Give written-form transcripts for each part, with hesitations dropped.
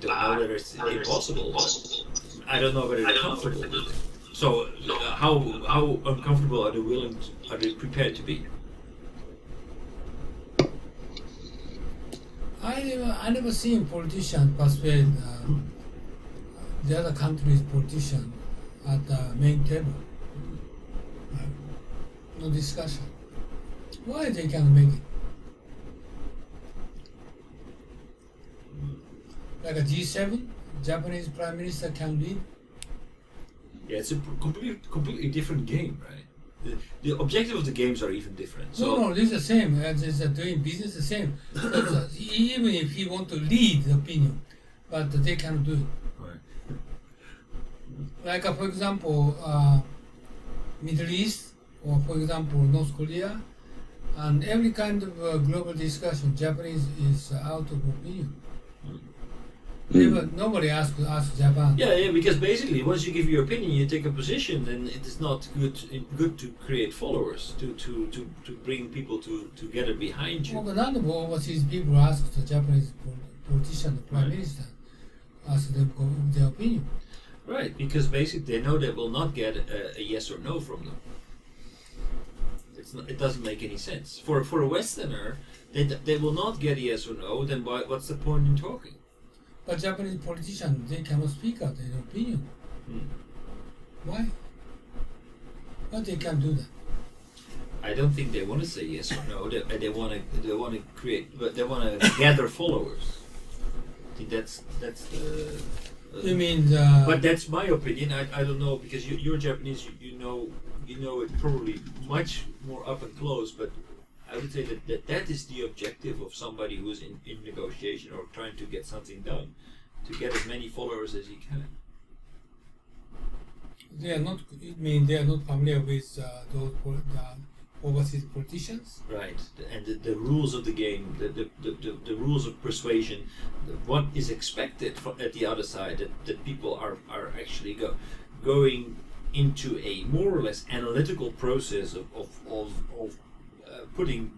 don't know whether it's impossible, but I don't know whether they're comfortable with it. So how uncomfortable are they prepared to be? I never seen politicians persuade the other country's politician at the main table. No discussion. Why they can't make it? Like a G7, Japanese Prime Minister can lead. Yeah, it's a completely different game, right? The objective of the games are even different. So No, this is the same. It's doing business the same. Even if he want to lead the opinion, but they cannot do it. Right. Like for example, Middle East, or for example, North Korea, and every kind of global discussion, Japanese is out of opinion. Nobody asks Japan. Yeah, because basically, once you give your opinion, you take a position, then it is not good to create followers, to bring people together behind you. Well, none of overseas people ask the Japanese politician, the prime minister, ask them their opinion. Right, because basically they know they will not get a yes or no from them. It doesn't make any sense. For a Westerner, they will not get a yes or no. Then what's the point in talking? But Japanese politicians, they cannot speak out their opinion. Why? But they can't do that. I don't think they want to say yes or no. They want to create, but they want to gather followers. I think that's the. You mean? But that's my opinion. I don't know, because you're Japanese. You know it probably much more up and close. But I would say that is the objective of somebody who's in negotiation or trying to get something done, to get as many followers as he can. They are not. It means they are not familiar with those overseas politicians. Right, and the rules of the game, the rules of persuasion, what is expected at the other side, that people are actually going into a more or less analytical process of putting,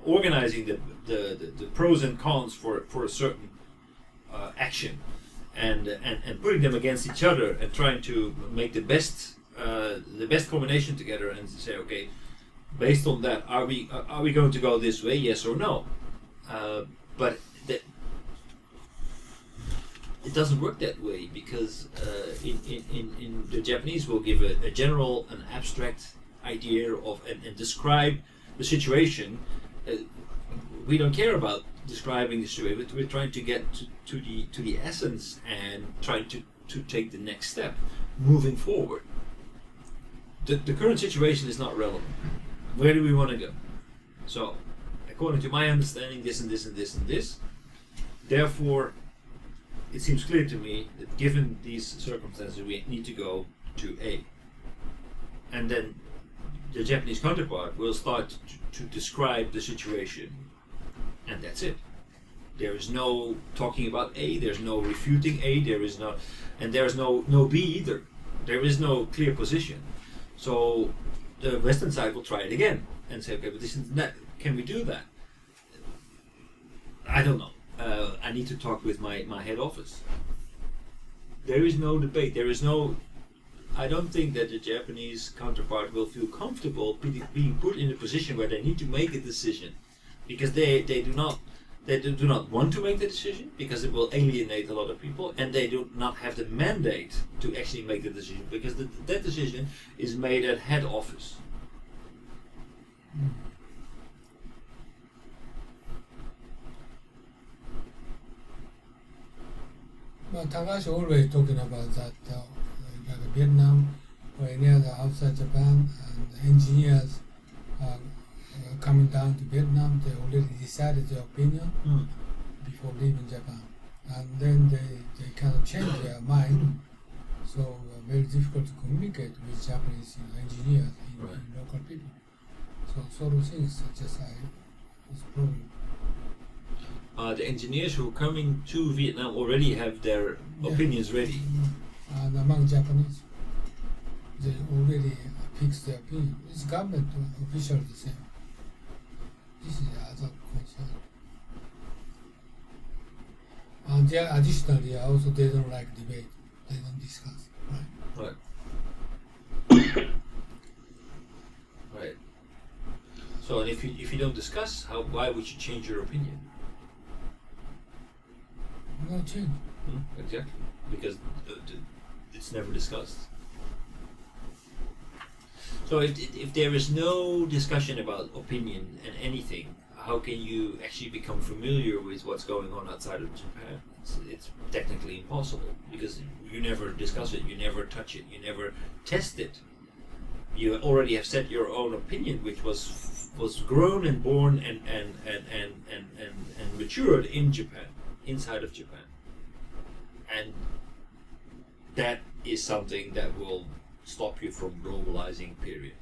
organizing the pros and cons for a certain action, and putting them against each other and trying to make the best combination together, and say, okay, based on that, are we going to go this way, yes or no? But it doesn't work that way, because in the Japanese will give a general, an abstract idea of and describe the situation. We don't care about describing the situation. We're trying to get to the essence and trying to take the next step, moving forward. The current situation is not relevant. Where do we want to go? So, according to my understanding, this and this and this and this. Therefore, it seems clear to me that given these circumstances, we need to go to A. And then the Japanese counterpart will start to describe the situation, and that's it. There is no talking about A, there's no refuting A, there's no B either. There is no clear position. So the Western side will try it again and say, okay, but this is that. Can we do that? I don't know. I need to talk with my head office. There is no debate. I don't think that the Japanese counterpart will feel comfortable being put in a position where they need to make a decision, because they do not want to make the decision, because it will alienate a lot of people, and they do not have the mandate to actually make the decision, because that decision is made at head office. Well, Takashi always talking about that, like Vietnam or any other outside Japan, and engineers coming down to Vietnam, they already decided their opinion before leaving Japan, and then they kind of change their mind. So very difficult to communicate with Japanese engineers and local people. So sort of things just is a problem. The engineers who are coming to Vietnam already have their opinions ready. And among Japanese, they already fixed their opinion. It's government officially the same. This is the other concern. And additionally, also they don't like debate. They don't discuss. Right. Right. So, and if you don't discuss, why would you change your opinion? No change. Exactly, because it's never discussed. So if there is no discussion about opinion and anything, how can you actually become familiar with what's going on outside of Japan? It's technically impossible, because you never discuss it, you never touch it, you never test it. You already have set your own opinion, which was grown and born and matured in Japan, inside of Japan. And that is something that will stop you from globalizing, period.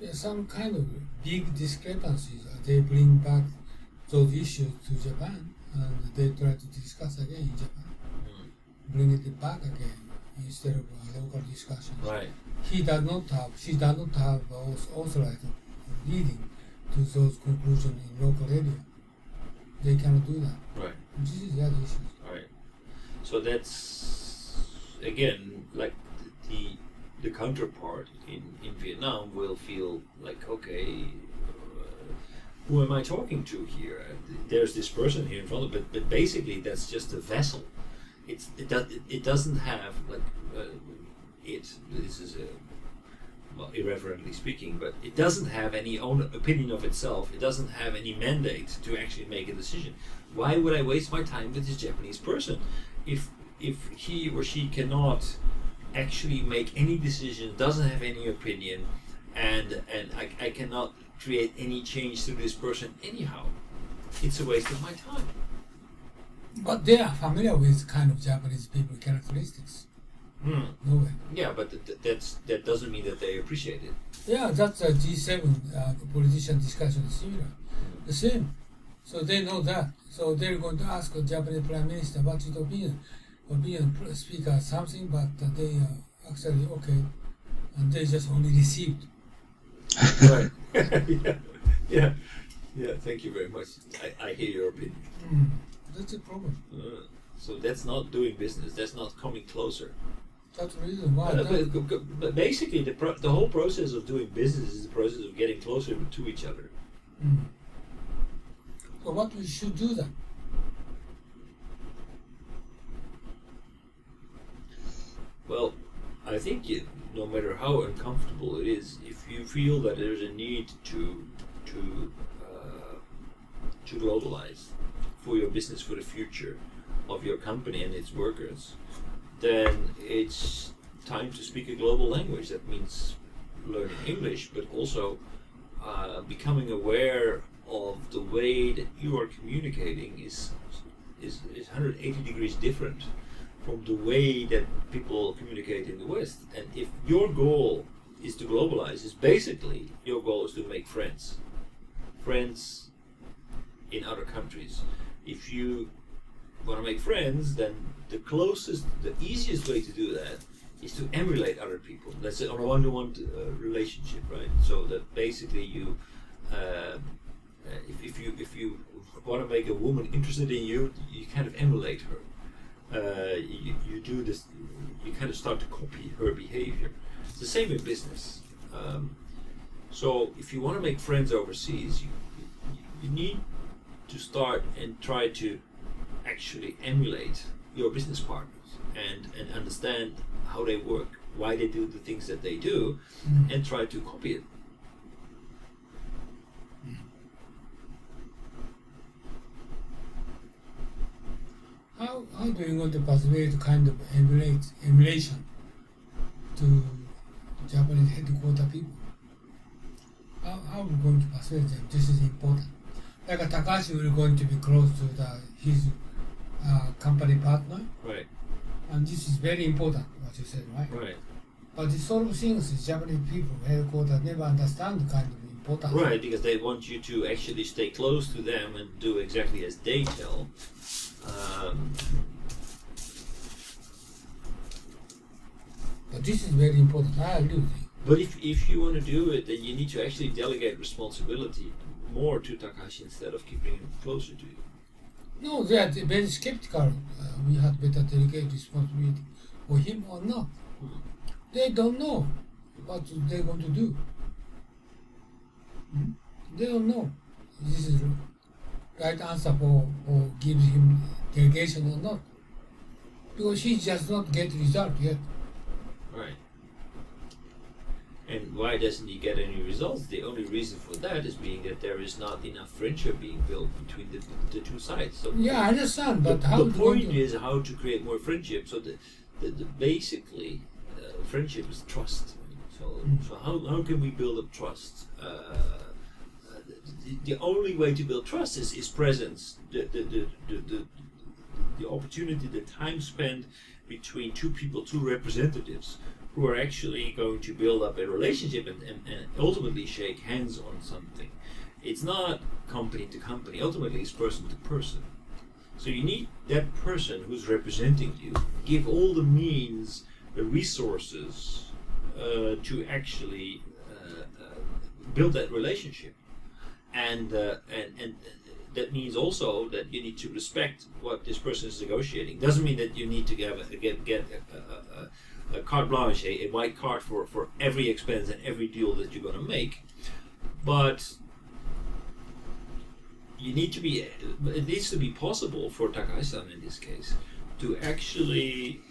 Yeah, some kind of big discrepancies. They bring back those issues to Japan and they try to discuss again in Japan. Bring it back again instead of local discussions. Right. She does not have authorized leading to those conclusions in local area. They cannot do that. Right. This is the other issue. Right. So that's, again, like the counterpart in Vietnam will feel like, okay, who am I talking to here? There's this person here in front of me, but basically that's just a vessel. It doesn't have, like, this is well, irreverently speaking, but it doesn't have any own opinion of itself. It doesn't have any mandate to actually make a decision. Why would I waste my time with this Japanese person if he or she cannot actually make any decision, doesn't have any opinion, and I cannot create any change through this person anyhow? It's a waste of my time. But they are familiar with kind of Japanese people characteristics. No way. Yeah, but that doesn't mean that they appreciate it. Yeah, that's a G7 politician discussion similar. The same. So they know that. So they're going to ask the Japanese Prime Minister what his opinion speaker something, but they actually okay, and they just only received. Right. Yeah. Thank you very much. I hear your opinion. That's a problem. So that's not doing business. That's not coming closer. That's the reason why. But basically, the whole process of doing business is the process of getting closer to each other. So what we should do then? Well, I think no matter how uncomfortable it is, if you feel that there's a need to globalize for your business, for the future of your company and its workers, then it's time to speak a global language. That means learning English, but also becoming aware of the way that you are communicating is 180 degrees different from the way that people communicate in the West. And if your goal is to globalize, is basically your goal is to make friends in other countries. If you want to make friends, then the easiest way to do that is to emulate other people. That's on a one-to-one relationship, right? So that basically you, if you want to make a woman interested in you, you kind of emulate her. You do this. You kind of start to copy her behavior. It's the same in business. So if you want to make friends overseas, you need to start and try to actually emulate your business partners and understand how they work, why they do the things that they do, and try to copy it. How do you want to persuade kind of emulation to Japanese headquarter people? How are we going to persuade them this is important? Like Takashi will going to be close to his company partner, Right. and this is very important, what you said, right? Right. But these sort of things, Japanese people, headquarters, never understand kind of importance. Right, because they want you to actually stay close to them and do exactly as they tell. But this is very important. I agree with you. But if you want to do it, then you need to actually delegate responsibility more to Takashi instead of keeping him closer to you. No, they are very skeptical. We had better delegate responsibility for him or not. They don't know what they're going to do. They don't know this is the right answer for or gives him delegation or not. Because he does not get result yet. Right. And why doesn't he get any results? The only reason for that is being that there is not enough friendship being built between the two sides. So Yeah, I understand, but how the do point you is how to create more friendship. So basically, friendship is trust. So how can we build up trust? The only way to build trust is presence. The opportunity, the time spent between two people, two representatives, who are actually going to build up a relationship and ultimately shake hands on something. It's not company to company, ultimately it's person to person. So you need that person who's representing you, give all the means, the resources to actually build that relationship. And that means also that you need to respect what this person is negotiating. Doesn't mean that you need to get a carte blanche, a white card for every expense and every deal that you're going to make, but it needs to be possible for Takahashi-san in this case to actually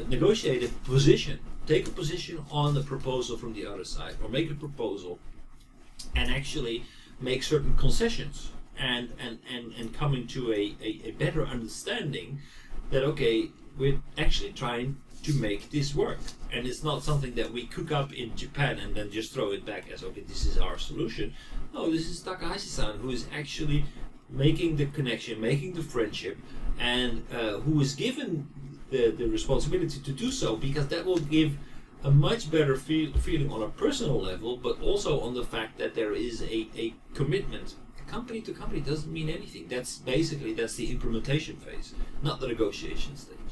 negotiate a position, take a position on the proposal from the other side, or make a proposal and actually make certain concessions and coming to a better understanding that, okay, we're actually trying to make this work, and it's not something that we cook up in Japan and then just throw it back as, okay, this is our solution. No, this is Takahashi-san who is actually making the connection, making the friendship, and who is given the responsibility to do so, because that will give a much better feeling on a personal level, but also on the fact that there is a commitment. Company to company doesn't mean anything. That's the implementation phase, not the negotiation stage.